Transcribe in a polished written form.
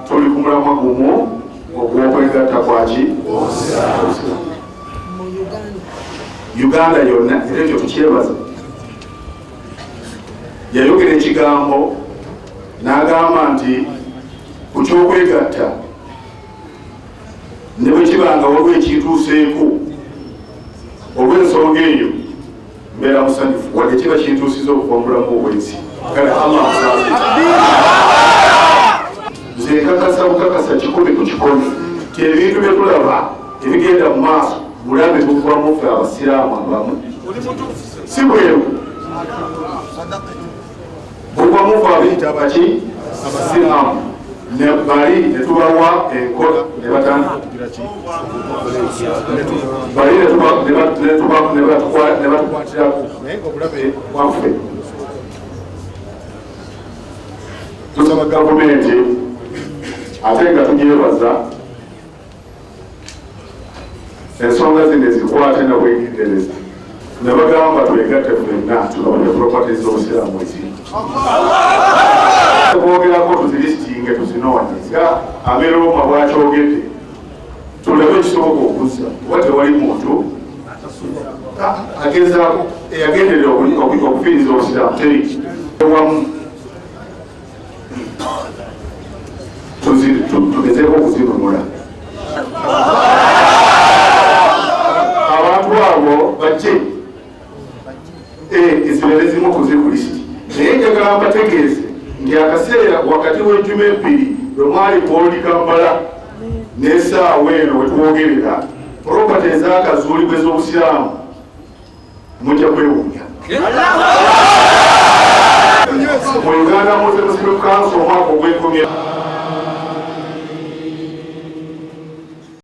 tuli ku mulamwa gumu ogw'okwegatta kwaki Uganda yonna era ekyo tukyebaza. Yayogera ekigambo n'agamba nti ku kyokwegatta ne bwe kibanga waliwo ekituuseeko olw'ensonga eyo mbeera musanyufu wadde kiba kintuusiza okuva mu bulamu obwensi. Kale Allah musaasi nze nkakasa bukakasa 100 ku 100 ti ebintu bye tulaba ebigenda mu maaso mulabe buvamu ffe abasiraamu abamu si bweru buvamu ffe abiyita baki abasiraamu ne bali ne tubawa enkola ne batandika okugira ki bali ne batukwatirako naye ng'obulabe bwaffe tusaba gavumenti ate nga tunyebaza ensonga zino ezikwate na bwegendereza ne bagamba twegatte ffenna tulabanye properties z'obusiraamu ezimu boogerako tuzirisitinge tuzinoonye nga Ameeroma bwakyogedde tulabe ekisoboka okuzza kuba tewali muntu agezaako eyagenderera okufiiriza obusiraamu teri wamu tugezeeko okuzinunula abantu abo bajje ezibeere zimu kuzikulisi naye njagala mbategeeze nti akaseera wakati w'enjuma ebbiri lwe mwali Poli Kampala n'essaawa eno wetwogerera propati ez'akazuulibwa ez'obusiraamu mujja kwewuunya mu Uganda Muslim Council omwaka ogw'ekumi